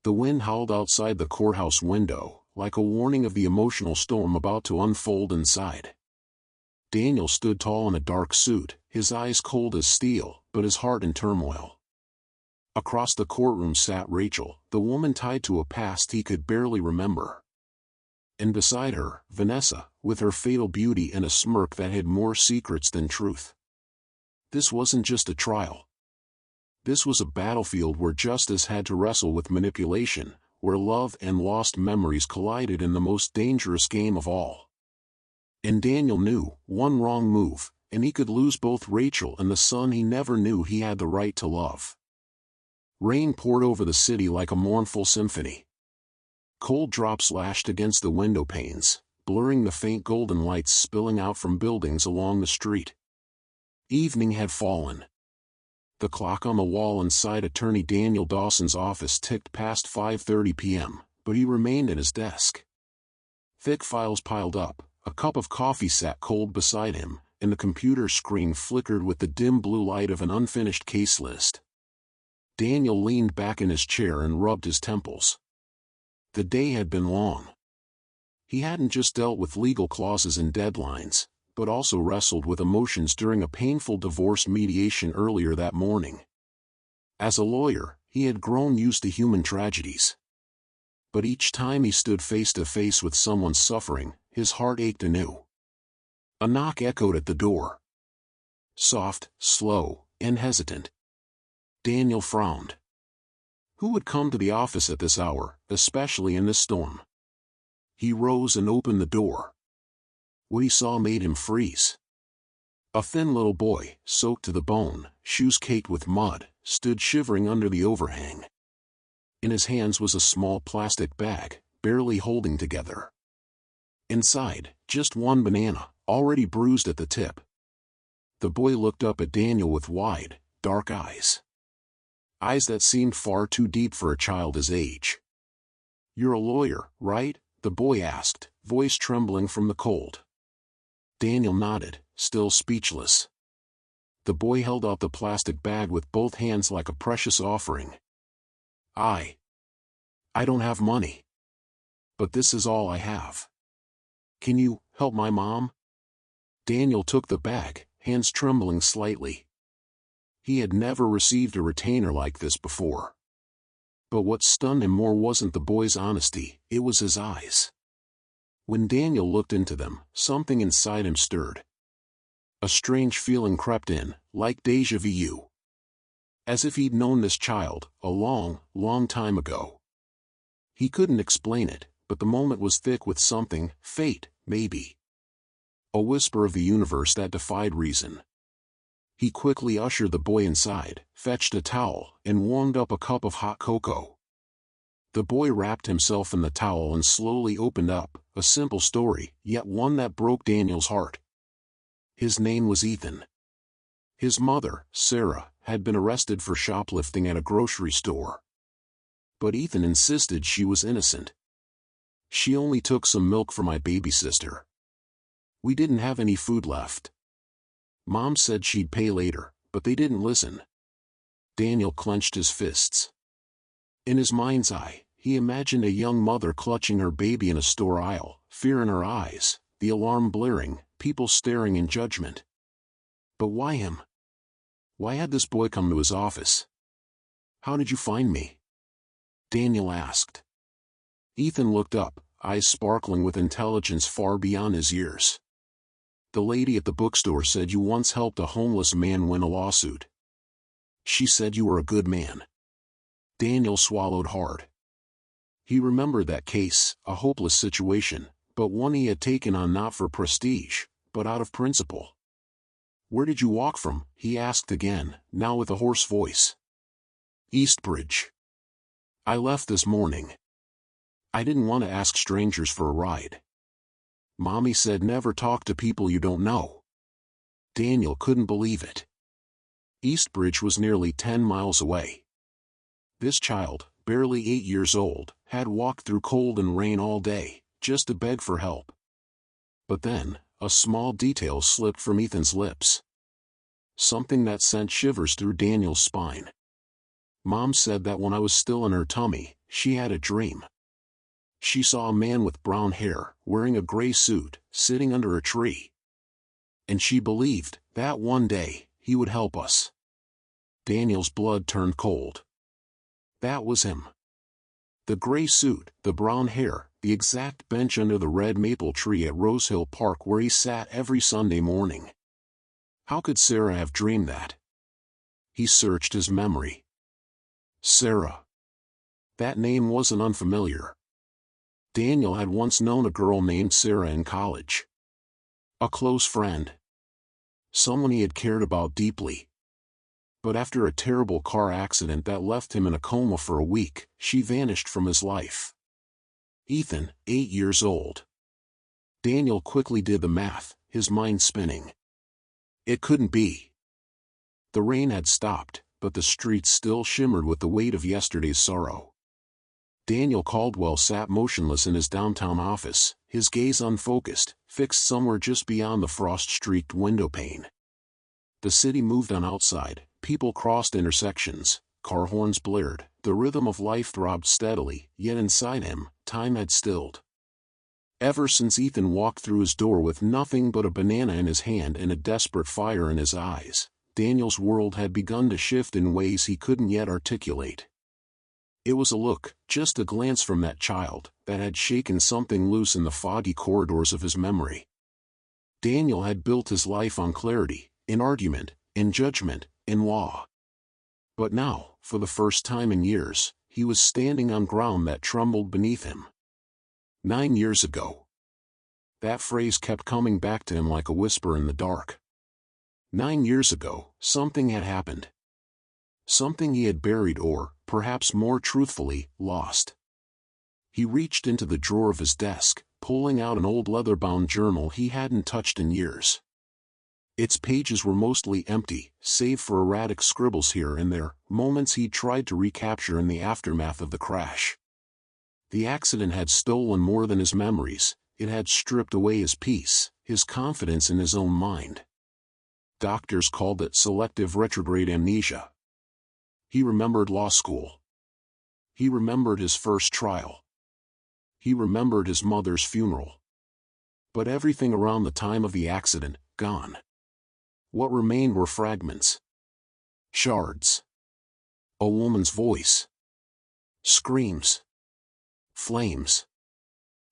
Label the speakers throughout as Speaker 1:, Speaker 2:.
Speaker 1: The wind howled outside the courthouse window, like a warning of the emotional storm about to unfold inside. Daniel stood tall in a dark suit, his eyes cold as steel, but his heart in turmoil. Across the courtroom sat Rachel, the woman tied to a past he could barely remember. And beside her, Vanessa, with her fatal beauty and a smirk that had more secrets than truth. This wasn't just a trial. This was a battlefield where justice had to wrestle with manipulation, where love and lost memories collided in the most dangerous game of all. And Daniel knew, one wrong move, and he could lose both Rachel and the son he never knew he had the right to love. Rain poured over the city like a mournful symphony. Cold drops lashed against the window panes, blurring the faint golden lights spilling out from buildings along the street. Evening had fallen. The clock on the wall inside Attorney Daniel Dawson's office ticked past 5:30 p.m., but he remained at his desk. Thick files piled up, a cup of coffee sat cold beside him, and the computer screen flickered with the dim blue light of an unfinished case list. Daniel leaned back in his chair and rubbed his temples. The day had been long. He hadn't just dealt with legal clauses and deadlines, but also wrestled with emotions during a painful divorce mediation earlier that morning. As a lawyer, he had grown used to human tragedies. But each time he stood face to face with someone suffering, his heart ached anew. A knock echoed at the door. Soft, slow, and hesitant. Daniel frowned. Who would come to the office at this hour, especially in this storm? He rose and opened the door. What he saw made him freeze. A thin little boy, soaked to the bone, shoes caked with mud, stood shivering under the overhang. In his hands was a small plastic bag, barely holding together. Inside, just one banana, already bruised at the tip. The boy looked up at Daniel with wide, dark eyes. Eyes that seemed far too deep for a child his age. "You're a lawyer, right?" the boy asked, voice trembling from the cold. Daniel nodded, still speechless. The boy held out the plastic bag with both hands like a precious offering. I don't have money. But this is all I have. Can you help my mom?" Daniel took the bag, hands trembling slightly. He had never received a retainer like this before. But what stunned him more wasn't the boy's honesty, it was his eyes. When Daniel looked into them, something inside him stirred. A strange feeling crept in, like déjà vu. As if he'd known this child, a long, long time ago. He couldn't explain it, but the moment was thick with something, fate, maybe. A whisper of the universe that defied reason. He quickly ushered the boy inside, fetched a towel, and warmed up a cup of hot cocoa. The boy wrapped himself in the towel and slowly opened up, a simple story, yet one that broke Daniel's heart. His name was Ethan. His mother, Sarah, had been arrested for shoplifting at a grocery store. But Ethan insisted she was innocent. "She only took some milk for my baby sister. We didn't have any food left. Mom said she'd pay later, but they didn't listen." Daniel clenched his fists. In his mind's eye, he imagined a young mother clutching her baby in a store aisle, fear in her eyes, the alarm blaring, people staring in judgment. But why him? Why had this boy come to his office? "How did you find me?" Daniel asked. Ethan looked up, eyes sparkling with intelligence far beyond his years. "The lady at the bookstore said you once helped a homeless man win a lawsuit. She said you were a good man." Daniel swallowed hard. He remembered that case, a hopeless situation, but one he had taken on not for prestige, but out of principle. "Where did you walk from?" he asked again, now with a hoarse voice. "Eastbridge. I left this morning. I didn't want to ask strangers for a ride. Mommy said never talk to people you don't know." Daniel couldn't believe it. Eastbridge was nearly 10 miles away. This child, barely 8 years old, had walked through cold and rain all day, just to beg for help. But then, a small detail slipped from Ethan's lips. Something that sent shivers through Daniel's spine. Mom said that when I was still in her tummy, she had a dream. She saw a man with brown hair, wearing a gray suit, sitting under a tree. And she believed that one day, he would help us. Daniel's blood turned cold. That was him. The gray suit, the brown hair, the exact bench under the red maple tree at Rose Hill Park where he sat every Sunday morning. How could Sarah have dreamed that? He searched his memory. Sarah. That name wasn't unfamiliar. Daniel had once known a girl named Sarah in college. A close friend. Someone he had cared about deeply. But after a terrible car accident that left him in a coma for a week, she vanished from his life. Ethan, 8 years old. Daniel quickly did the math, his mind spinning. It couldn't be. The rain had stopped, but the streets still shimmered with the weight of yesterday's sorrow. Daniel Caldwell sat motionless in his downtown office, his gaze unfocused, fixed somewhere just beyond the frost-streaked windowpane. The city moved on outside, people crossed intersections, car horns blared, the rhythm of life throbbed steadily, yet inside him, time had stilled. Ever since Ethan walked through his door with nothing but a banana in his hand and a desperate fire in his eyes, Daniel's world had begun to shift in ways he couldn't yet articulate. It was a look, just a glance from that child, that had shaken something loose in the foggy corridors of his memory. Daniel had built his life on clarity, in argument, in judgment, in law. But now, for the first time in years, he was standing on ground that trembled beneath him. 9 years ago. That phrase kept coming back to him like a whisper in the dark. 9 years ago, something had happened. Something he had buried or, perhaps more truthfully, lost. He reached into the drawer of his desk, pulling out an old leather-bound journal he hadn't touched in years. Its pages were mostly empty, save for erratic scribbles here and there, moments he'd tried to recapture in the aftermath of the crash. The accident had stolen more than his memories, it had stripped away his peace, his confidence in his own mind. Doctors called it selective retrograde amnesia. He remembered law school. He remembered his first trial. He remembered his mother's funeral. But everything around the time of the accident, gone. What remained were fragments. Shards. A woman's voice. Screams. Flames.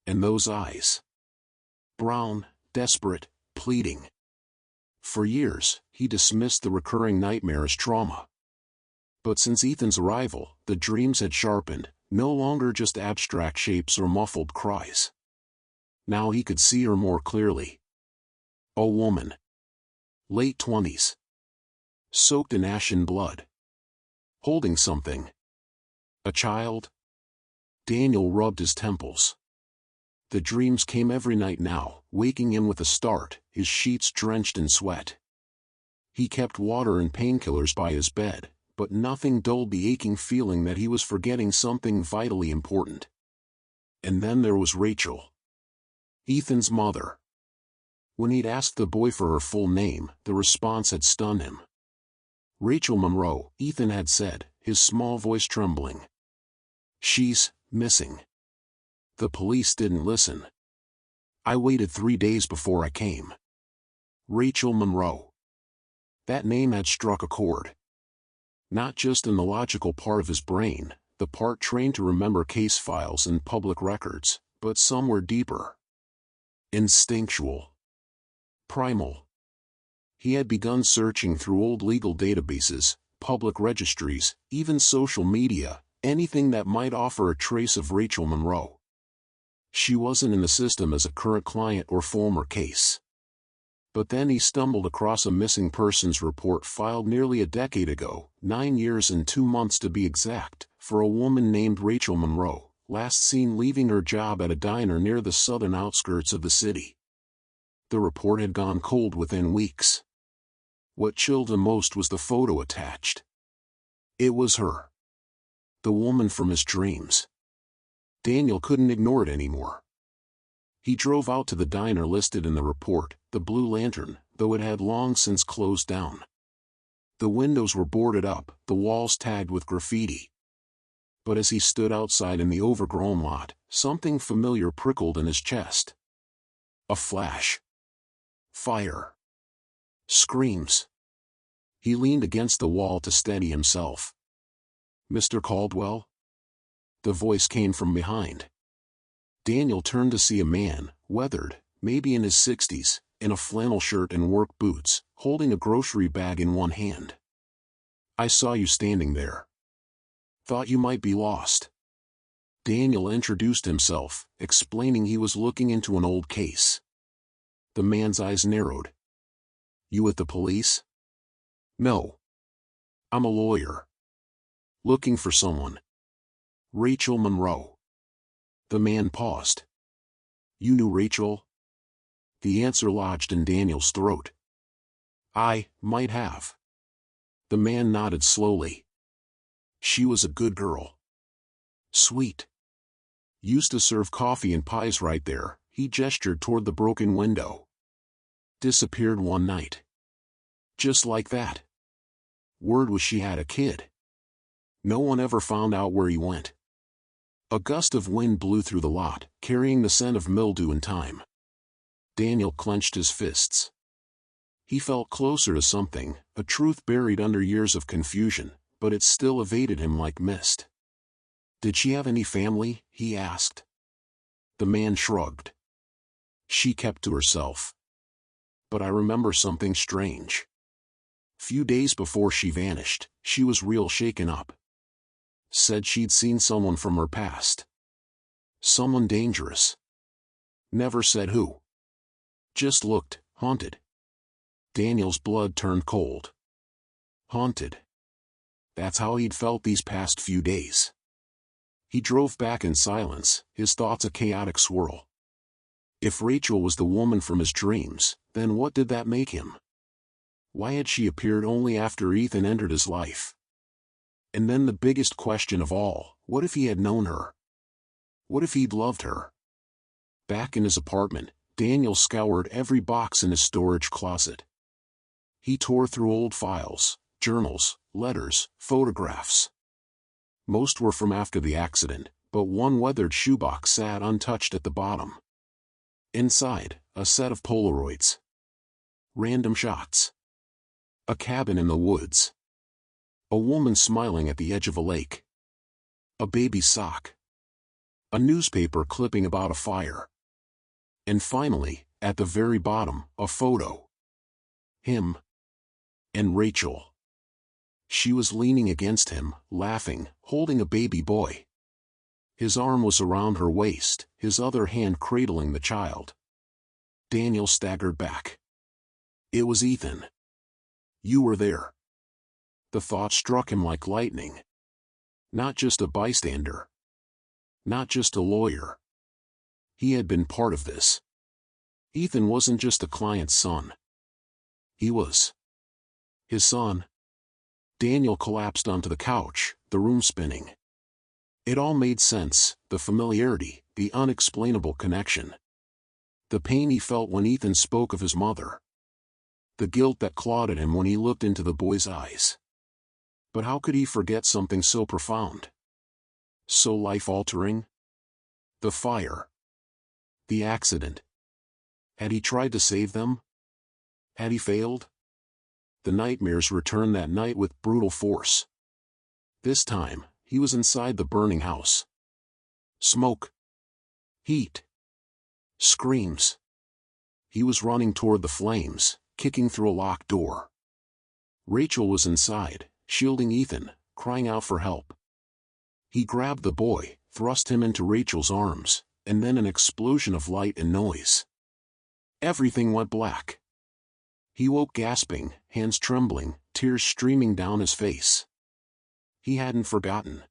Speaker 1: And those eyes. Brown, desperate, pleading. For years, he dismissed the recurring nightmare as trauma. But since Ethan's arrival, the dreams had sharpened, no longer just abstract shapes or muffled cries. Now he could see her more clearly. A woman. Late 20s. Soaked in ashen blood. Holding something. A child? Daniel rubbed his temples. The dreams came every night now, waking him with a start, his sheets drenched in sweat. He kept water and painkillers by his bed, but nothing dulled the aching feeling that he was forgetting something vitally important. And then there was Rachel. Ethan's mother. When he'd asked the boy for her full name, the response had stunned him. Rachel Monroe, Ethan had said, his small voice trembling. She's missing. The police didn't listen. I waited 3 days before I came. Rachel Monroe. That name had struck a chord. Not just in the logical part of his brain, the part trained to remember case files and public records, but somewhere deeper. Instinctual. Primal. He had begun searching through old legal databases, public registries, even social media, anything that might offer a trace of Rachel Monroe. She wasn't in the system as a current client or former case. But then he stumbled across a missing persons report filed nearly a decade ago, 9 years and 2 months to be exact, for a woman named Rachel Monroe, last seen leaving her job at a diner near the southern outskirts of the city. The report had gone cold within weeks. What chilled him most was the photo attached. It was her. The woman from his dreams. Daniel couldn't ignore it anymore. He drove out to the diner listed in the report, the Blue Lantern, though it had long since closed down. The windows were boarded up, the walls tagged with graffiti. But as he stood outside in the overgrown lot, something familiar prickled in his chest. A flash. Fire. Screams. He leaned against the wall to steady himself. "Mr. Caldwell?" The voice came from behind. Daniel turned to see a man, weathered, maybe in his 60s, in a flannel shirt and work boots, holding a grocery bag in one hand. "I saw you standing there. Thought you might be lost." Daniel introduced himself, explaining he was looking into an old case. The man's eyes narrowed. "You with the police?" "No. I'm a lawyer. Looking for someone. Rachel Monroe." The man paused. "You knew Rachel?" The answer lodged in Daniel's throat. "I might have." The man nodded slowly. "She was a good girl. Sweet. Used to serve coffee and pies right there." He gestured toward the broken window. "Disappeared one night. Just like that. Word was she had a kid. No one ever found out where he went." A gust of wind blew through the lot, carrying the scent of mildew and thyme. Daniel clenched his fists. He felt closer to something, a truth buried under years of confusion, but it still evaded him like mist. "Did she have any family?" he asked. The man shrugged. "She kept to herself. But I remember something strange. Few days before she vanished, she was real shaken up. Said she'd seen someone from her past. Someone dangerous. Never said who. Just looked haunted." Daniel's blood turned cold. Haunted. That's how he'd felt these past few days. He drove back in silence, his thoughts a chaotic swirl. If Rachel was the woman from his dreams, then what did that make him? Why had she appeared only after Ethan entered his life? And then the biggest question of all, what if he had known her? What if he'd loved her? Back in his apartment, Daniel scoured every box in his storage closet. He tore through old files, journals, letters, photographs. Most were from after the accident, but one weathered shoebox sat untouched at the bottom. Inside, a set of Polaroids. Random shots. A cabin in the woods. A woman smiling at the edge of a lake. A baby's sock. A newspaper clipping about a fire. And finally, at the very bottom, a photo. Him. And Rachel. She was leaning against him, laughing, holding a baby boy. His arm was around her waist, his other hand cradling the child. Daniel staggered back. It was Ethan. You were there. The thought struck him like lightning. Not just a bystander. Not just a lawyer. He had been part of this. Ethan wasn't just a client's son. He was his son. Daniel collapsed onto the couch, the room spinning. It all made sense, the familiarity, the unexplainable connection. The pain he felt when Ethan spoke of his mother. The guilt that clawed at him when he looked into the boy's eyes. But how could he forget something so profound? So life-altering? The fire. The accident. Had he tried to save them? Had he failed? The nightmares returned that night with brutal force. This time, he was inside the burning house. Smoke. Heat. Screams. He was running toward the flames, kicking through a locked door. Rachel was inside, shielding Ethan, crying out for help. He grabbed the boy, thrust him into Rachel's arms, and then an explosion of light and noise. Everything went black. He woke gasping, hands trembling, tears streaming down his face. He hadn't forgotten.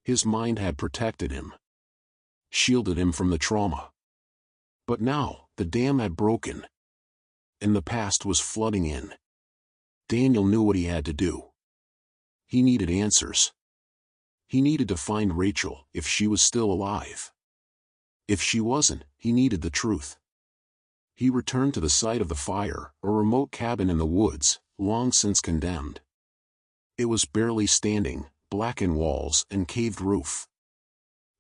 Speaker 1: His mind had protected him. Shielded him from the trauma. But now, the dam had broken. And the past was flooding in. Daniel knew what he had to do. He needed answers. He needed to find Rachel, if she was still alive. If she wasn't, he needed the truth. He returned to the site of the fire, a remote cabin in the woods, long since condemned. It was barely standing, blackened walls and caved roof.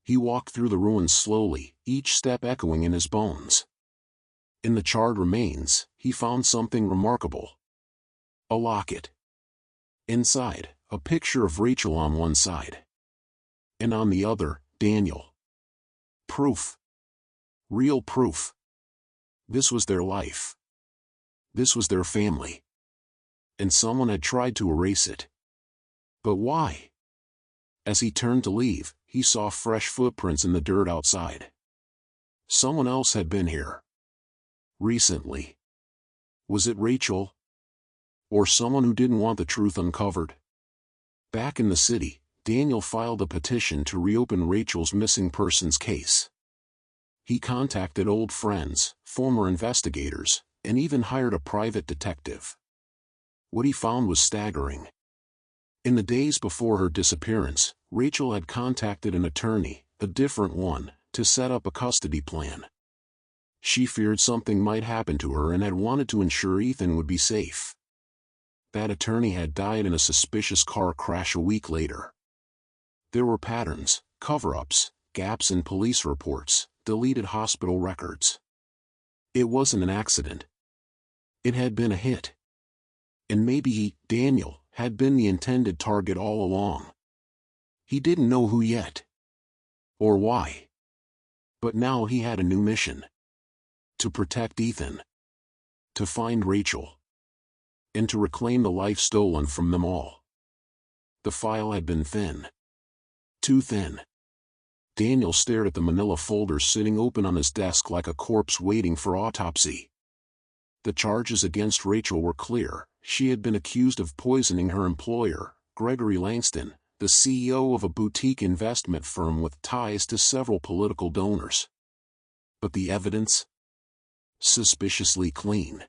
Speaker 1: He walked through the ruins slowly, each step echoing in his bones. In the charred remains, he found something remarkable. A locket. Inside, a picture of Rachel on one side. And on the other, Daniel. Proof. Real proof. This was their life. This was their family. And someone had tried to erase it. But why? As he turned to leave, he saw fresh footprints in the dirt outside. Someone else had been here. Recently. Was it Rachel? Or someone who didn't want the truth uncovered? Back in the city, Daniel filed a petition to reopen Rachel's missing persons case. He contacted old friends, former investigators, and even hired a private detective. What he found was staggering. In the days before her disappearance, Rachel had contacted an attorney, a different one, to set up a custody plan. She feared something might happen to her and had wanted to ensure Ethan would be safe. That attorney had died in a suspicious car crash a week later. There were patterns, cover-ups, gaps in police reports, deleted hospital records. It wasn't an accident. It had been a hit. And maybe he, Daniel, had been the intended target all along. He didn't know who yet. Or why. But now he had a new mission. To protect Ethan. To find Rachel. And to reclaim the life stolen from them all. The file had been thin. Too thin. Daniel stared at the manila folders sitting open on his desk like a corpse waiting for autopsy. The charges against Rachel were clear. She had been accused of poisoning her employer, Gregory Langston, the CEO of a boutique investment firm with ties to several political donors. But the evidence? Suspiciously clean.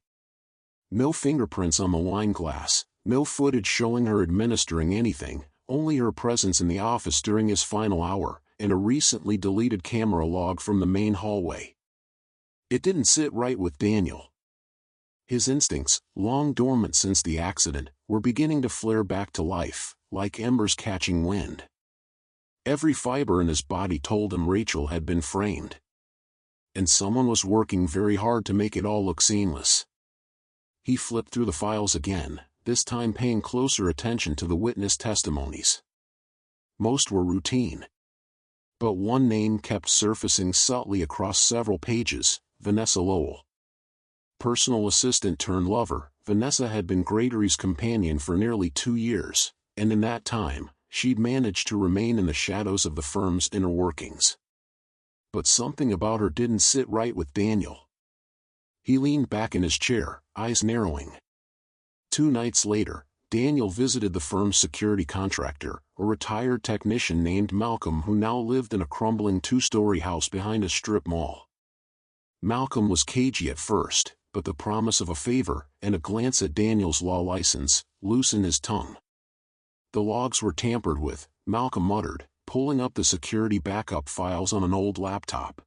Speaker 1: No fingerprints on the wine glass, no footage showing her administering anything, only her presence in the office during his final hour, and a recently deleted camera log from the main hallway. It didn't sit right with Daniel. His instincts, long dormant since the accident, were beginning to flare back to life, like embers catching wind. Every fiber in his body told him Rachel had been framed. And someone was working very hard to make it all look seamless. He flipped through the files again, this time paying closer attention to the witness testimonies. Most were routine. But one name kept surfacing subtly across several pages: Vanessa Lowell. Personal assistant turned lover, Vanessa had been Gregory's companion for nearly 2 years, and in that time, she'd managed to remain in the shadows of the firm's inner workings. But something about her didn't sit right with Daniel. He leaned back in his chair, eyes narrowing. 2 nights later, Daniel visited the firm's security contractor, a retired technician named Malcolm who now lived in a crumbling 2-story house behind a strip mall. Malcolm was cagey at first, but the promise of a favor, and a glance at Daniel's law license, loosened his tongue. The logs were tampered with, Malcolm muttered, pulling up the security backup files on an old laptop.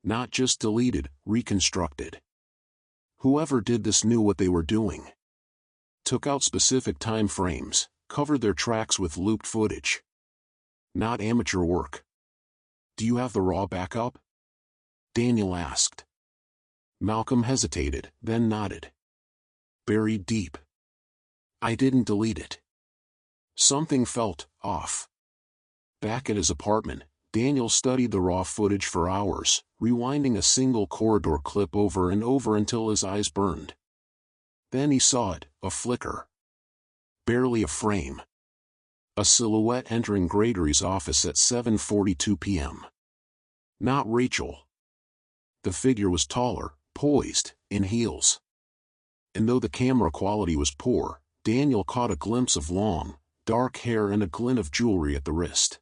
Speaker 1: Not just deleted, reconstructed. Whoever did this knew what they were doing. Took out specific time frames, covered their tracks with looped footage. Not amateur work. "Do you have the raw backup?" Daniel asked. Malcolm hesitated, then nodded. "Buried deep. I didn't delete it." Something felt off. Back at his apartment, Daniel studied the raw footage for hours, rewinding a single corridor clip over and over until his eyes burned. Then he saw it, a flicker. Barely a frame. A silhouette entering Gregory's office at 7:42 p.m. Not Rachel. The figure was taller, poised, in heels. And though the camera quality was poor, Daniel caught a glimpse of long, dark hair and a glint of jewelry at the wrist.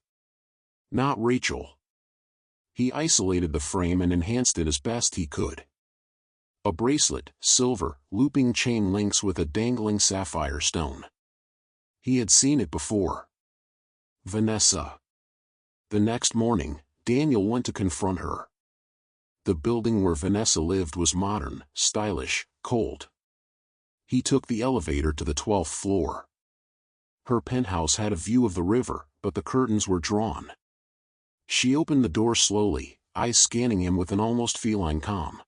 Speaker 1: Not Rachel. He isolated the frame and enhanced it as best he could. A bracelet, silver, looping chain links with a dangling sapphire stone. He had seen it before. Vanessa. The next morning, Daniel went to confront her. The building where Vanessa lived was modern, stylish, cold. He took the elevator to the 12th floor. Her penthouse had a view of the river, but the curtains were drawn. She opened the door slowly, eyes scanning him with an almost feline calm.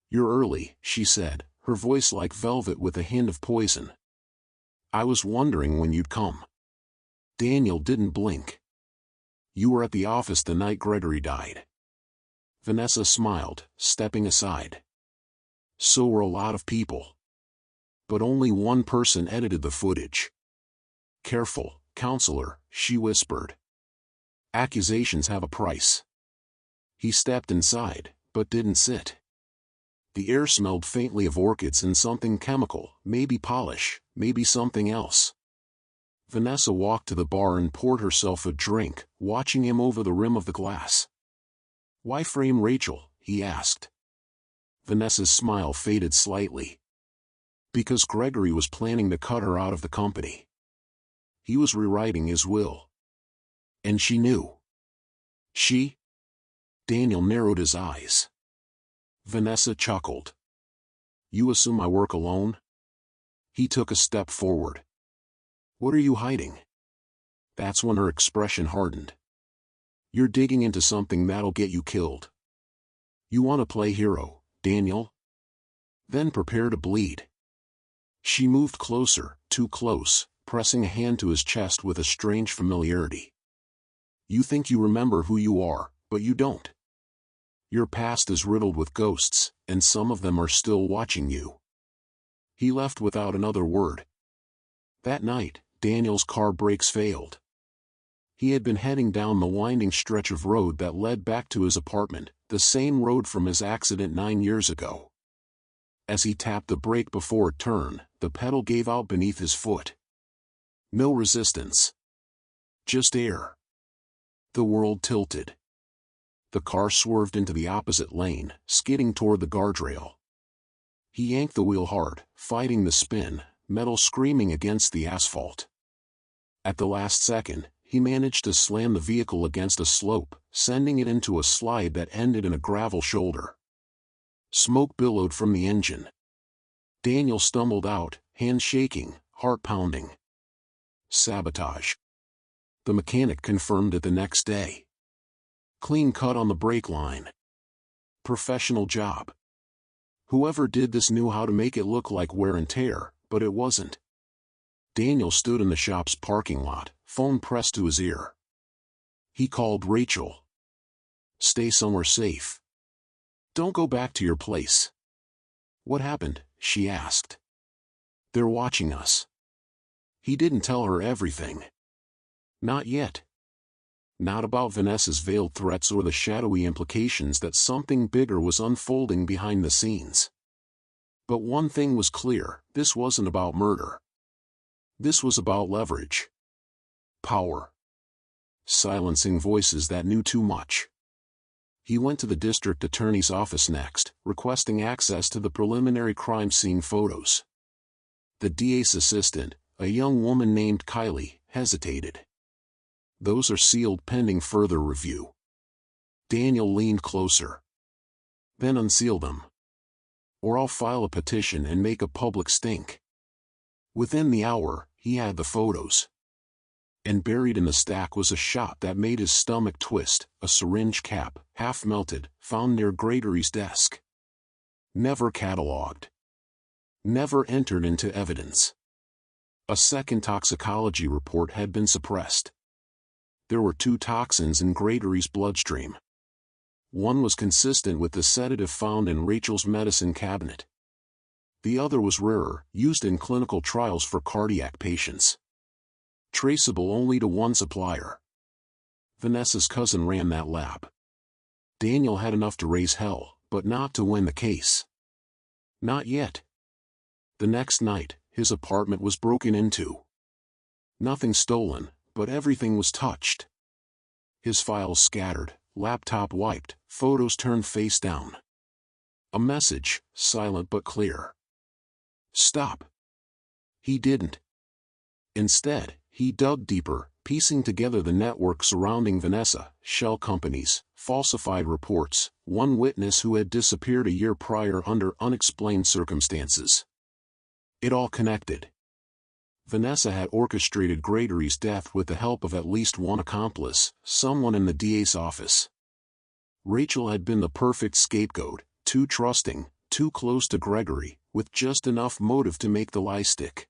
Speaker 1: "You're early," she said, her voice like velvet with a hint of poison. "I was wondering when you'd come." Daniel didn't blink. "You were at the office the night Gregory died." Vanessa smiled, stepping aside. "So were a lot of people. But only one person edited the footage." "Careful, counselor," she whispered. "Accusations have a price." He stepped inside, but didn't sit. The air smelled faintly of orchids and something chemical, maybe polish, maybe something else. Vanessa walked to the bar and poured herself a drink, watching him over the rim of the glass. "Why frame Rachel?" he asked. Vanessa's smile faded slightly. "Because Gregory was planning to cut her out of the company. He was rewriting his will. And she knew." "She?" Daniel narrowed his eyes. Vanessa chuckled. "You assume I work alone?" He took a step forward. "What are you hiding?" That's when her expression hardened. "You're digging into something that'll get you killed. You want to play hero, Daniel? Then prepare to bleed." She moved closer, too close, pressing a hand to his chest with a strange familiarity. "You think you remember who you are, but you don't. Your past is riddled with ghosts, and some of them are still watching you." He left without another word. That night, Daniel's car brakes failed. He had been heading down the winding stretch of road that led back to his apartment, the same road from his accident 9 years ago. As he tapped the brake before a turn, the pedal gave out beneath his foot. No resistance. Just air. The world tilted. The car swerved into the opposite lane, skidding toward the guardrail. He yanked the wheel hard, fighting the spin, metal screaming against the asphalt. At the last second, he managed to slam the vehicle against a slope, sending it into a slide that ended in a gravel shoulder. Smoke billowed from the engine. Daniel stumbled out, hands shaking, heart pounding. Sabotage. The mechanic confirmed it the next day. Clean cut on the brake line. Professional job. Whoever did this knew how to make it look like wear and tear, but it wasn't. Daniel stood in the shop's parking lot, phone pressed to his ear. He called Rachel. "Stay somewhere safe. Don't go back to your place." "What happened?" she asked. "They're watching us." He didn't tell her everything. Not yet. Not about Vanessa's veiled threats or the shadowy implications that something bigger was unfolding behind the scenes. But one thing was clear, this wasn't about murder. This was about leverage. Power. Silencing voices that knew too much. He went to the district attorney's office next, requesting access to the preliminary crime scene photos. The DA's assistant, a young woman named Kylie, hesitated. "Those are sealed pending further review." Daniel leaned closer. "Then unseal them. Or I'll file a petition and make a public stink." Within the hour, he had the photos. And buried in the stack was a shot that made his stomach twist, a syringe cap, half melted, found near Gregory's desk. Never catalogued. Never entered into evidence. A second toxicology report had been suppressed. There were 2 toxins in Gregory's bloodstream. One was consistent with the sedative found in Rachel's medicine cabinet. The other was rarer, used in clinical trials for cardiac patients. Traceable only to one supplier. Vanessa's cousin ran that lab. Daniel had enough to raise hell, but not to win the case. Not yet. The next night, his apartment was broken into. Nothing stolen, but everything was touched. His files scattered, laptop wiped, photos turned face down. A message, silent but clear. Stop. He didn't. Instead, he dug deeper, piecing together the network surrounding Vanessa, shell companies, falsified reports, one witness who had disappeared a year prior under unexplained circumstances. It all connected. Vanessa had orchestrated Gregory's death with the help of at least one accomplice, someone in the DA's office. Rachel had been the perfect scapegoat, too trusting, too close to Gregory, with just enough motive to make the lie stick.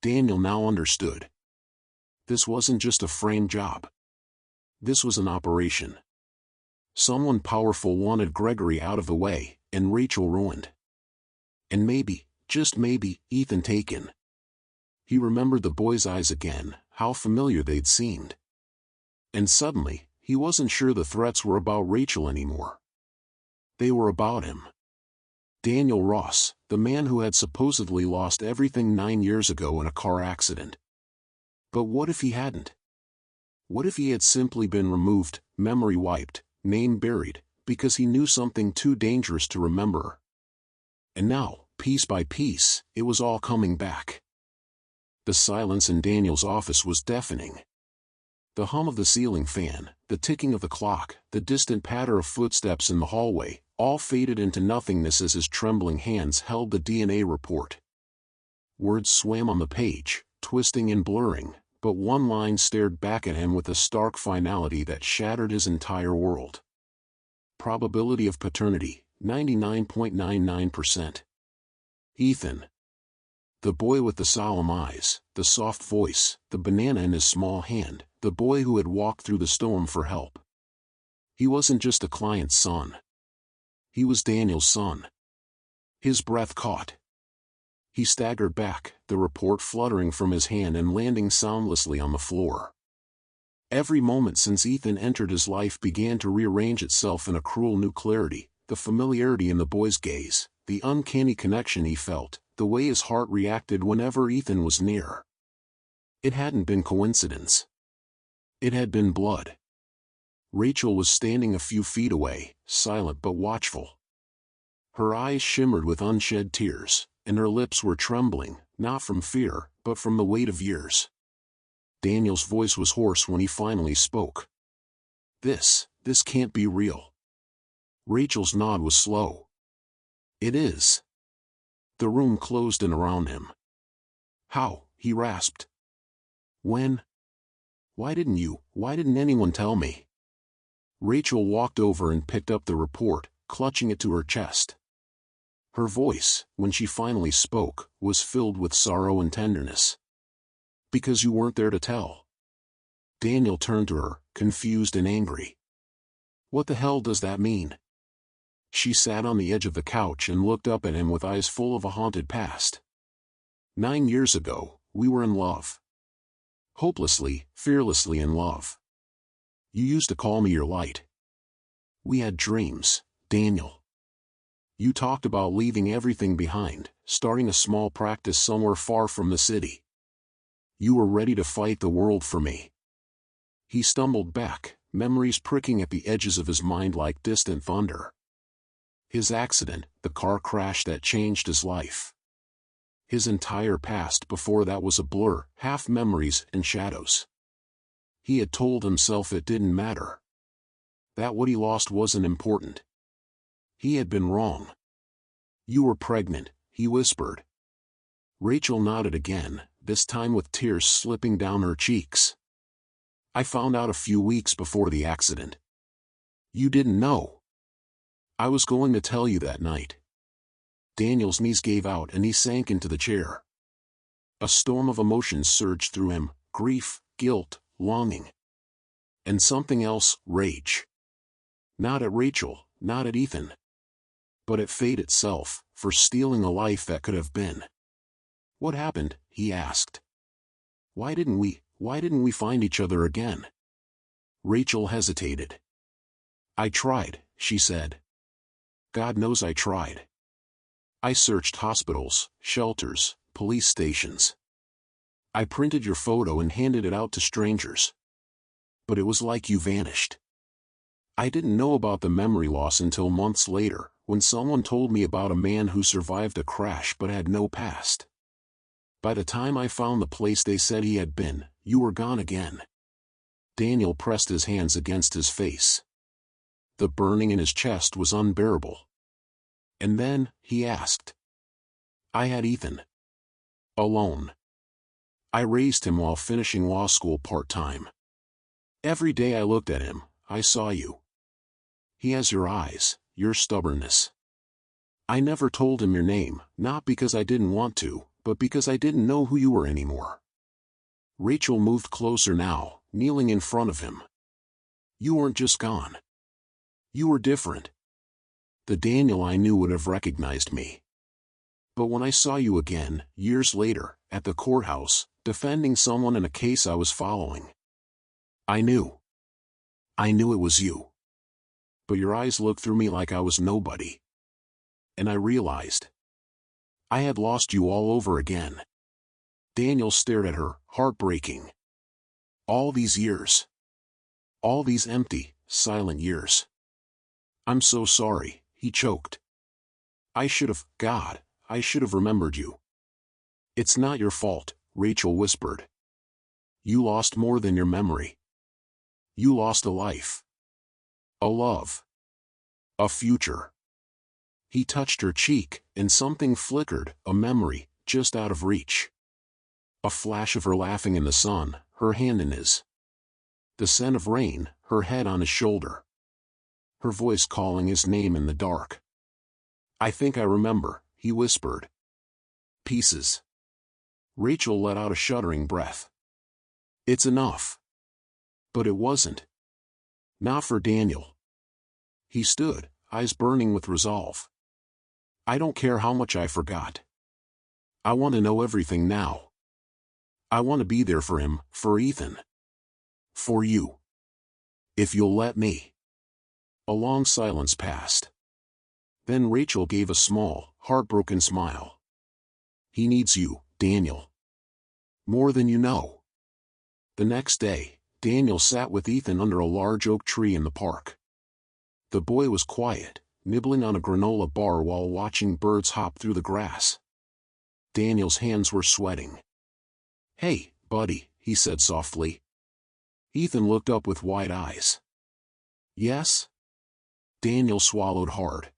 Speaker 1: Daniel now understood. This wasn't just a frame job. This was an operation. Someone powerful wanted Gregory out of the way, and Rachel ruined. And maybe, just maybe, Ethan taken. He remembered the boy's eyes again, how familiar they'd seemed. And suddenly, he wasn't sure the threats were about Rachel anymore. They were about him. Daniel Ross, the man who had supposedly lost everything 9 years ago in a car accident. But what if he hadn't? What if he had simply been removed, memory wiped, name buried, because he knew something too dangerous to remember? And now, piece by piece, it was all coming back. The silence in Daniel's office was deafening. The hum of the ceiling fan, the ticking of the clock, the distant patter of footsteps in the hallway, all faded into nothingness as his trembling hands held the DNA report. Words swam on the page, twisting and blurring, but one line stared back at him with a stark finality that shattered his entire world. Probability of paternity, 99.99%. Ethan. The boy with the solemn eyes, the soft voice, the banana in his small hand, the boy who had walked through the storm for help. He wasn't just a client's son. He was Daniel's son. His breath caught. He staggered back, the report fluttering from his hand and landing soundlessly on the floor. Every moment since Ethan entered his life began to rearrange itself in a cruel new clarity, the familiarity in the boy's gaze, the uncanny connection he felt, the way his heart reacted whenever Ethan was near. It hadn't been coincidence. It had been blood. Rachel was standing a few feet away, silent but watchful. Her eyes shimmered with unshed tears, and her lips were trembling, not from fear, but from the weight of years. Daniel's voice was hoarse when he finally spoke. This can't be real." Rachel's nod was slow. "It is." The room closed in around him. "How?" he rasped. "When? Why didn't anyone tell me?" Rachel walked over and picked up the report, clutching it to her chest. Her voice, when she finally spoke, was filled with sorrow and tenderness. "Because you weren't there to tell." Daniel turned to her, confused and angry. "What the hell does that mean?" She sat on the edge of the couch and looked up at him with eyes full of a haunted past. 9 years ago, we were in love. Hopelessly, fearlessly in love. You used to call me your light. We had dreams, Daniel. You talked about leaving everything behind, starting a small practice somewhere far from the city. You were ready to fight the world for me. He stumbled back, memories pricking at the edges of his mind like distant thunder. His accident, the car crash that changed his life. His entire past before that was a blur, half memories and shadows. He had told himself it didn't matter. That what he lost wasn't important. He had been wrong. You were pregnant, he whispered. Rachel nodded again, this time with tears slipping down her cheeks. I found out a few weeks before the accident. You didn't know. I was going to tell you that night. Daniel's knees gave out and he sank into the chair. A storm of emotions surged through him, grief, guilt, longing. And something else, rage. Not at Rachel, not at Ethan. But at fate itself, for stealing a life that could have been. What happened? He asked. Why didn't we find each other again? Rachel hesitated. I tried, she said. God knows I tried. I searched hospitals, shelters, police stations. I printed your photo and handed it out to strangers. But it was like you vanished. I didn't know about the memory loss until months later, when someone told me about a man who survived a crash but had no past. By the time I found the place they said he had been, you were gone again. Daniel pressed his hands against his face. The burning in his chest was unbearable. And then, he asked. I had Ethan. Alone. I raised him while finishing law school part-time. Every day I looked at him, I saw you. He has your eyes, your stubbornness. I never told him your name, not because I didn't want to, but because I didn't know who you were anymore. Rachel moved closer now, kneeling in front of him. You weren't just gone. You were different. The Daniel I knew would have recognized me. But when I saw you again, years later, at the courthouse, defending someone in a case I was following, I knew. I knew it was you. But your eyes looked through me like I was nobody. And I realized I had lost you all over again. Daniel stared at her, heartbreaking. All these years. All these empty, silent years. I'm so sorry, he choked. I should have remembered you. It's not your fault, Rachel whispered. You lost more than your memory. You lost a life. A love. A future. He touched her cheek, and something flickered, a memory, just out of reach. A flash of her laughing in the sun, her hand in his. The scent of rain, her head on his shoulder. Her voice calling his name in the dark. I think I remember, he whispered. Pieces. Rachel let out a shuddering breath. It's enough. But it wasn't. Not for Daniel. He stood, eyes burning with resolve. I don't care how much I forgot. I want to know everything now. I want to be there for him, for Ethan. For you. If you'll let me. A long silence passed. Then Rachel gave a small, heartbroken smile. He needs you, Daniel. More than you know. The next day, Daniel sat with Ethan under a large oak tree in the park. The boy was quiet, nibbling on a granola bar while watching birds hop through the grass. Daniel's hands were sweating. Hey, buddy, he said softly. Ethan looked up with wide eyes. Yes? Daniel swallowed hard.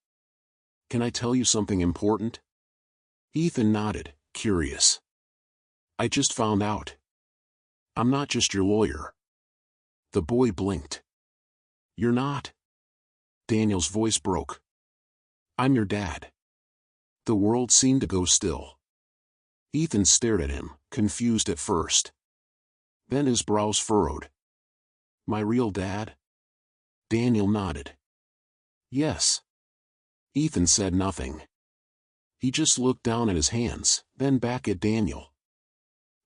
Speaker 1: Can I tell you something important? Ethan nodded, curious. I just found out. I'm not just your lawyer. The boy blinked. You're not? Daniel's voice broke. I'm your dad. The world seemed to go still. Ethan stared at him, confused at first. Then his brows furrowed. My real dad? Daniel nodded. Yes. Ethan said nothing. He just looked down at his hands, then back at Daniel.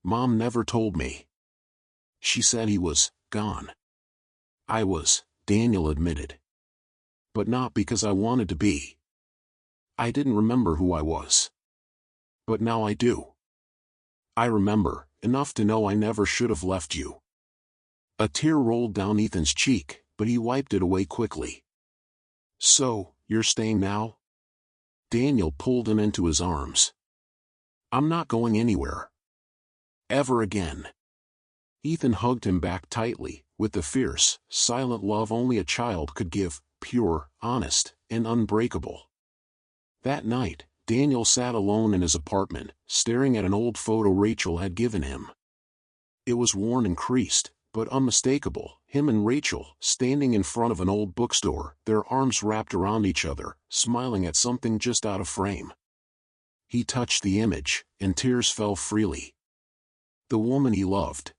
Speaker 1: Mom never told me. She said he was gone. I was, Daniel admitted. But not because I wanted to be. I didn't remember who I was. But now I do. I remember, enough to know I never should have left you. A tear rolled down Ethan's cheek, but he wiped it away quickly. So, you're staying now? Daniel pulled him into his arms. I'm not going anywhere. Ever again. Ethan hugged him back tightly, with the fierce, silent love only a child could give, pure, honest, and unbreakable. That night, Daniel sat alone in his apartment, staring at an old photo Rachel had given him. It was worn and creased, but unmistakable, him and Rachel, standing in front of an old bookstore, their arms wrapped around each other, smiling at something just out of frame. He touched the image, and tears fell freely. The woman he loved.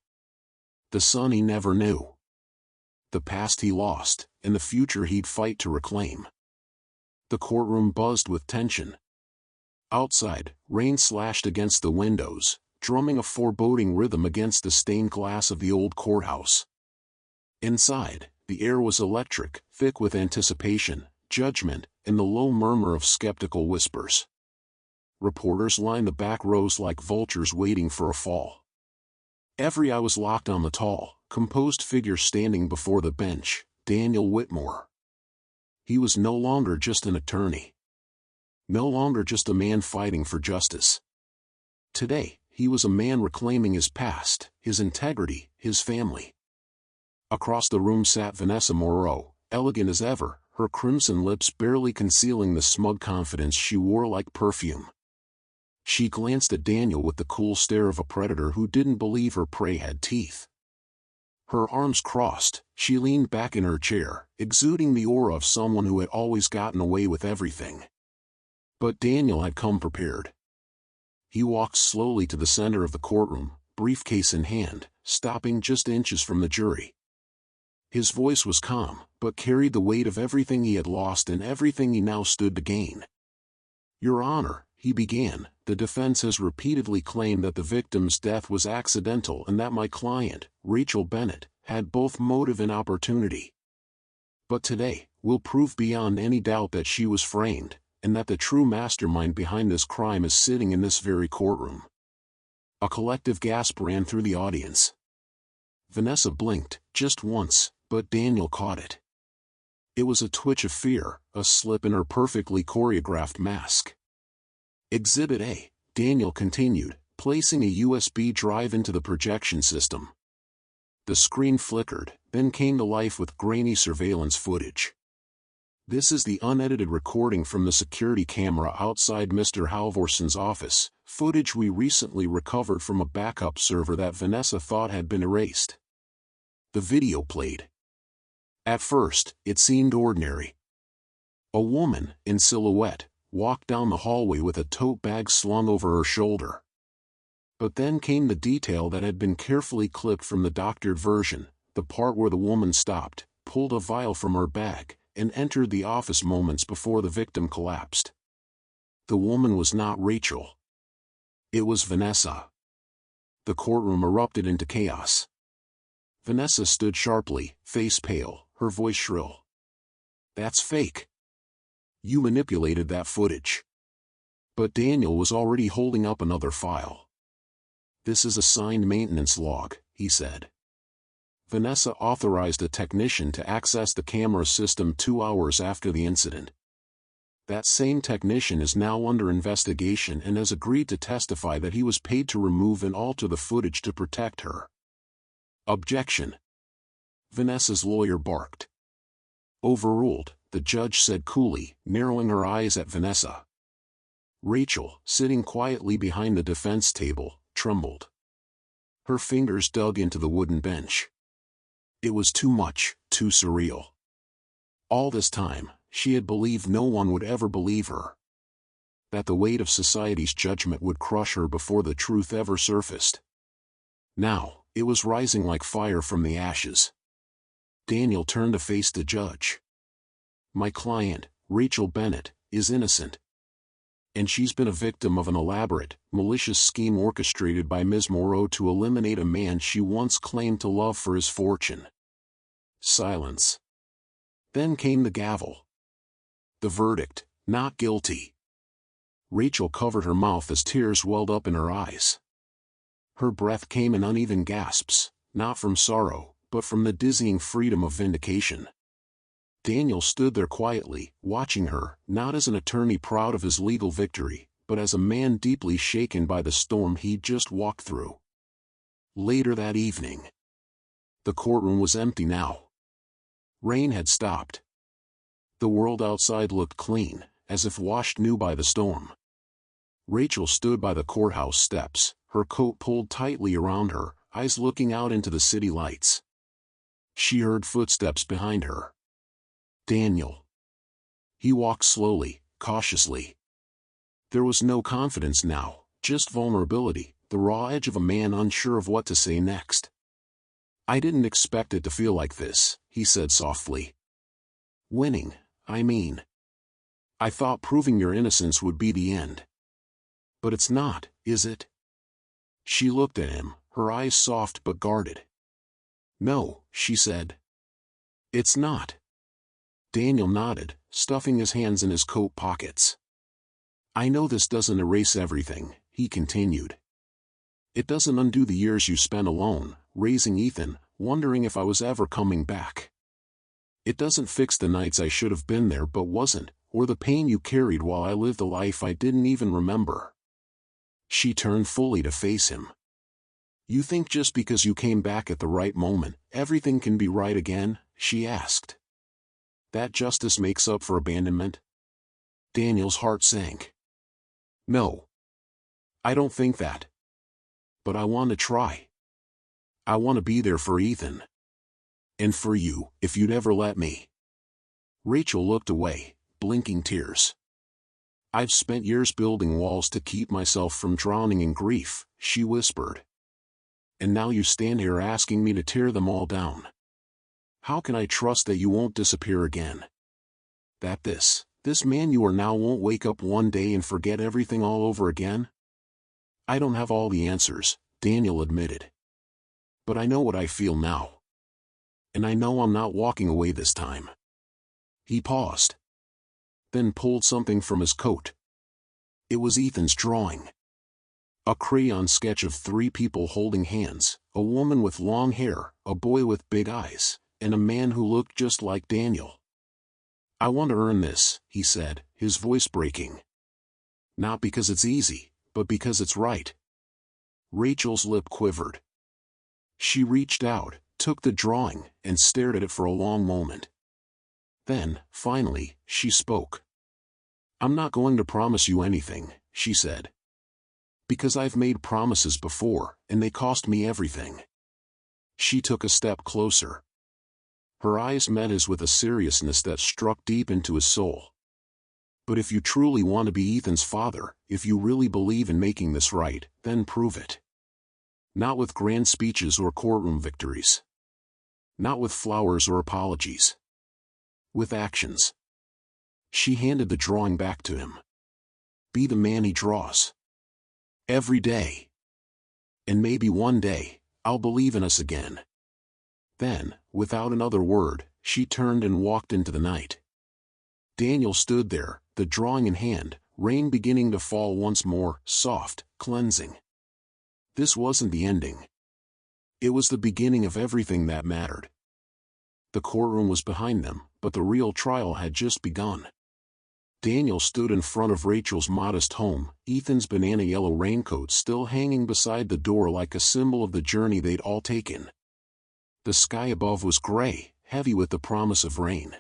Speaker 1: The son he never knew. The past he lost, and the future he'd fight to reclaim. The courtroom buzzed with tension. Outside, rain slashed against the windows, drumming a foreboding rhythm against the stained glass of the old courthouse. Inside, the air was electric, thick with anticipation, judgment, and the low murmur of skeptical whispers. Reporters lined the back rows like vultures waiting for a fall. Every eye was locked on the tall, composed figure standing before the bench, Daniel Whitmore. He was no longer just an attorney. No longer just a man fighting for justice. Today, he was a man reclaiming his past, his integrity, his family. Across the room sat Vanessa Moreau, elegant as ever, her crimson lips barely concealing the smug confidence she wore like perfume. She glanced at Daniel with the cool stare of a predator who didn't believe her prey had teeth. Her arms crossed, she leaned back in her chair, exuding the aura of someone who had always gotten away with everything. But Daniel had come prepared. He walked slowly to the center of the courtroom, briefcase in hand, stopping just inches from the jury. His voice was calm, but carried the weight of everything he had lost and everything he now stood to gain. "Your Honor," he began, "the defense has repeatedly claimed that the victim's death was accidental and that my client, Rachel Bennett, had both motive and opportunity. But today, we'll prove beyond any doubt that she was framed, and that the true mastermind behind this crime is sitting in this very courtroom." A collective gasp ran through the audience. Vanessa blinked, just once, but Daniel caught it. It was a twitch of fear, a slip in her perfectly choreographed mask. "Exhibit A," Daniel continued, placing a USB drive into the projection system. The screen flickered, then came to life with grainy surveillance footage. "This is the unedited recording from the security camera outside Mr. Halvorson's office, footage we recently recovered from a backup server that Vanessa thought had been erased." The video played. At first, it seemed ordinary. A woman, in silhouette, walked down the hallway with a tote bag slung over her shoulder. But then came the detail that had been carefully clipped from the doctored version, the part where the woman stopped, pulled a vial from her bag, and entered the office moments before the victim collapsed. The woman was not Rachel. It was Vanessa. The courtroom erupted into chaos. Vanessa stood sharply, face pale, her voice shrill. "That's fake. You manipulated that footage." But Daniel was already holding up another file. "This is a signed maintenance log," he said. "Vanessa authorized a technician to access the camera system 2 hours after the incident. That same technician is now under investigation and has agreed to testify that he was paid to remove and alter the footage to protect her." "Objection," Vanessa's lawyer barked. "Overruled," the judge said coolly, narrowing her eyes at Vanessa. Rachel, sitting quietly behind the defense table, trembled. Her fingers dug into the wooden bench. It was too much, too surreal. All this time, she had believed no one would ever believe her. That the weight of society's judgment would crush her before the truth ever surfaced. Now, it was rising like fire from the ashes. Daniel turned to face the judge. "My client, Rachel Bennett, is innocent. And she's been a victim of an elaborate, malicious scheme orchestrated by Ms. Moreau to eliminate a man she once claimed to love for his fortune." Silence. Then came the gavel. The verdict, not guilty. Rachel covered her mouth as tears welled up in her eyes. Her breath came in uneven gasps, not from sorrow, but from the dizzying freedom of vindication. Daniel stood there quietly, watching her, not as an attorney proud of his legal victory, but as a man deeply shaken by the storm he'd just walked through. Later that evening. The courtroom was empty now. Rain had stopped. The world outside looked clean, as if washed new by the storm. Rachel stood by the courthouse steps, her coat pulled tightly around her, eyes looking out into the city lights. She heard footsteps behind her. Daniel. He walked slowly, cautiously. There was no confidence now, just vulnerability, the raw edge of a man unsure of what to say next. "I didn't expect it to feel like this," he said softly. "Winning, I mean. I thought proving your innocence would be the end. But it's not, is it?" She looked at him, her eyes soft but guarded. "No," she said. "It's not." Daniel nodded, stuffing his hands in his coat pockets. "I know this doesn't erase everything," he continued. "It doesn't undo the years you spent alone, raising Ethan, wondering if I was ever coming back. It doesn't fix the nights I should have been there but wasn't, or the pain you carried while I lived a life I didn't even remember." She turned fully to face him. "You think just because you came back at the right moment, everything can be right again?" she asked. "That justice makes up for abandonment?" Daniel's heart sank. "No. I don't think that. But I want to try. I want to be there for Ethan. And for you, if you'd ever let me. Rachel looked away, blinking tears. I've spent years building walls to keep myself from drowning in grief, she whispered. And now you stand here asking me to tear them all down. How can I trust that you won't disappear again? That this man you are now won't wake up one day and forget everything all over again? I don't have all the answers, Daniel admitted. But I know what I feel now. And I know I'm not walking away this time. He paused. Then pulled something from his coat. It was Ethan's drawing. A crayon sketch of 3 people holding hands, a woman with long hair, a boy with big eyes, and a man who looked just like Daniel. I want to earn this, he said, his voice breaking. Not because it's easy, but because it's right. Rachel's lip quivered. She reached out, took the drawing, and stared at it for a long moment. Then, finally, she spoke. I'm not going to promise you anything, she said. Because I've made promises before, and they cost me everything. She took a step closer. Her eyes met his with a seriousness that struck deep into his soul. But if you truly want to be Ethan's father, if you really believe in making this right, then prove it. Not with grand speeches or courtroom victories. Not with flowers or apologies. With actions. She handed the drawing back to him. Be the man he draws. Every day. And maybe one day, I'll believe in us again. Then, without another word, she turned and walked into the night. Daniel stood there, the drawing in hand, rain beginning to fall once more, soft, cleansing. This wasn't the ending. It was the beginning of everything that mattered. The courtroom was behind them, but the real trial had just begun. Daniel stood in front of Rachel's modest home, Ethan's banana yellow raincoat still hanging beside the door like a symbol of the journey they'd all taken. The sky above was gray, heavy with the promise of rain.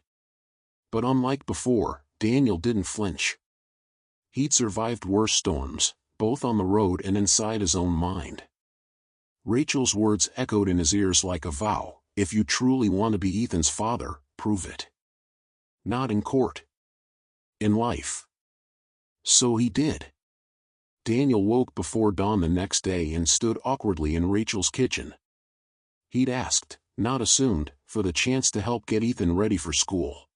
Speaker 1: But unlike before, Daniel didn't flinch. He'd survived worse storms, both on the road and inside his own mind. Rachel's words echoed in his ears like a vow, if you truly want to be Ethan's father, prove it. Not in court. In life. So he did. Daniel woke before dawn the next day and stood awkwardly in Rachel's kitchen. He'd asked, not assumed, for the chance to help get Ethan ready for school.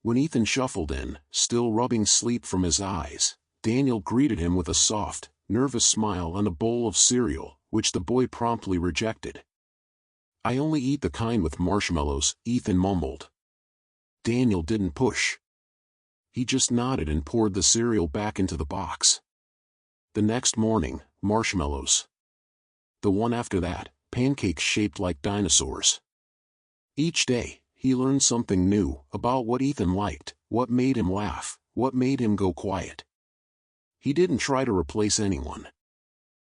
Speaker 1: When Ethan shuffled in, still rubbing sleep from his eyes, Daniel greeted him with a soft, nervous smile and a bowl of cereal, which the boy promptly rejected. I only eat the kind with marshmallows, Ethan mumbled. Daniel didn't push. He just nodded and poured the cereal back into the box. The next morning, marshmallows. The one after that, pancakes shaped like dinosaurs. Each day, he learned something new about what Ethan liked, what made him laugh, what made him go quiet. He didn't try to replace anyone.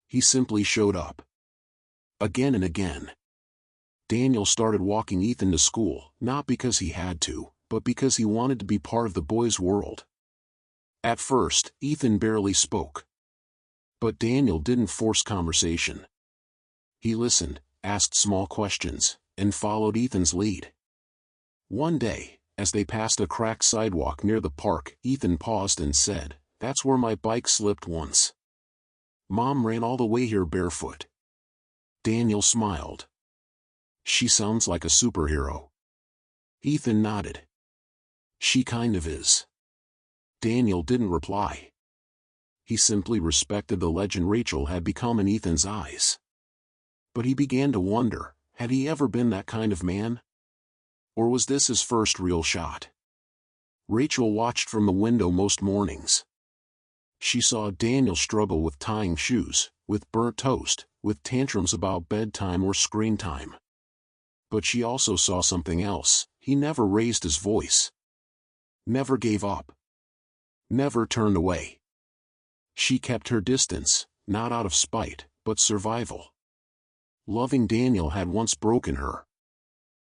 Speaker 1: He simply showed up. Again and again. Daniel started walking Ethan to school, not because he had to, but because he wanted to be part of the boy's world. At first, Ethan barely spoke. But Daniel didn't force conversation. He listened, asked small questions, and followed Ethan's lead. One day, as they passed a cracked sidewalk near the park, Ethan paused and said, "That's where my bike slipped once. Mom ran all the way here barefoot." Daniel smiled. She sounds like a superhero. Ethan nodded. She kind of is. Daniel didn't reply. He simply respected the legend Rachel had become in Ethan's eyes. But he began to wonder, had he ever been that kind of man? Or was this his first real shot? Rachel watched from the window most mornings. She saw Daniel struggle with tying shoes, with burnt toast, with tantrums about bedtime or screen time. But she also saw something else. He never raised his voice. Never gave up. Never turned away. She kept her distance, not out of spite, but survival. Loving Daniel had once broken her.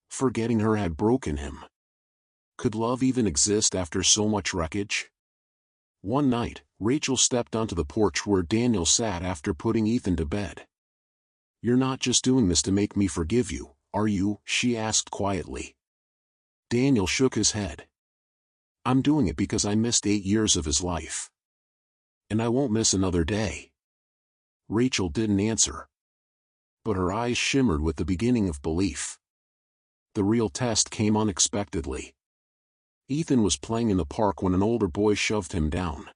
Speaker 1: Forgetting her had broken him. Could love even exist after so much wreckage? One night, Rachel stepped onto the porch where Daniel sat after putting Ethan to bed. "You're not just doing this to make me forgive you, are you?" she asked quietly. Daniel shook his head. "I'm doing it because I missed 8 years of his life. And I won't miss another day." Rachel didn't answer. But her eyes shimmered with the beginning of belief. The real test came unexpectedly. Ethan was playing in the park when an older boy shoved him down.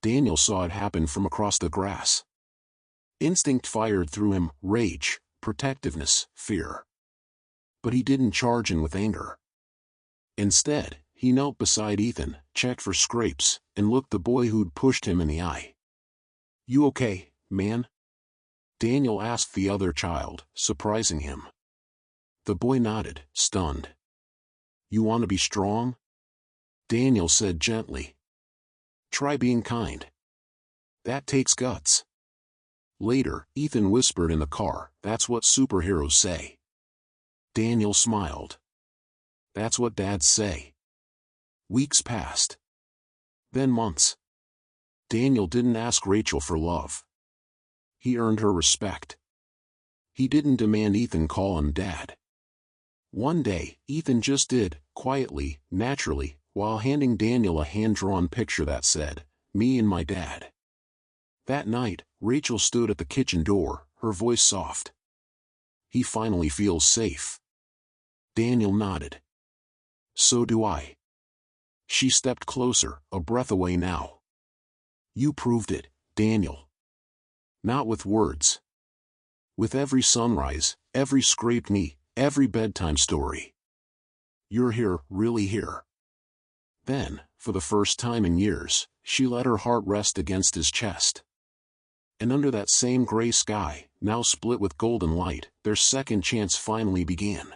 Speaker 1: Daniel saw it happen from across the grass. Instinct fired through him: rage, protectiveness, fear. But he didn't charge in with anger. Instead, he knelt beside Ethan, checked for scrapes, and looked the boy who'd pushed him in the eye. "You okay, man?" Daniel asked the other child, surprising him. The boy nodded, stunned. "You want to be strong?" Daniel said gently. "Try being kind. That takes guts." Later, Ethan whispered in the car, "That's what superheroes say." Daniel smiled. "That's what dads say." Weeks passed. Then months. Daniel didn't ask Rachel for love. He earned her respect. He didn't demand Ethan call him dad. One day, Ethan just did, quietly, naturally, while handing Daniel a hand-drawn picture that said, "Me and my dad." That night, Rachel stood at the kitchen door, her voice soft. "He finally feels safe." Daniel nodded. "So do I." She stepped closer, a breath away now. "You proved it, Daniel." Not with words. With every sunrise, every scraped knee, every bedtime story. "You're here, really here." Then, for the first time in years, she let her heart rest against his chest. And under that same gray sky, now split with golden light, their second chance finally began.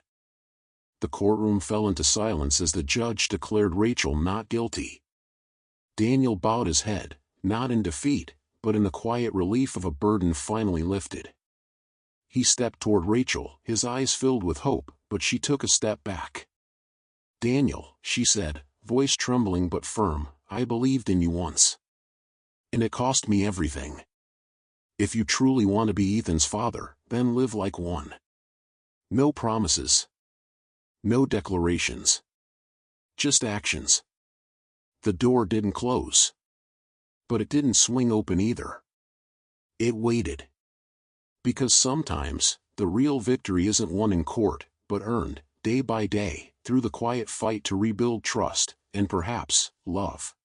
Speaker 1: The courtroom fell into silence as the judge declared Rachel not guilty. Daniel bowed his head, not in defeat, but in the quiet relief of a burden finally lifted. He stepped toward Rachel, his eyes filled with hope, but she took a step back. "Daniel," she said, voice trembling but firm, "I believed in you once. And it cost me everything. If you truly want to be Ethan's father, then live like one. No promises. No declarations. Just actions." The door didn't close. But it didn't swing open either. It waited. Because sometimes, the real victory isn't won in court, but earned, day by day, through the quiet fight to rebuild trust, and perhaps, love.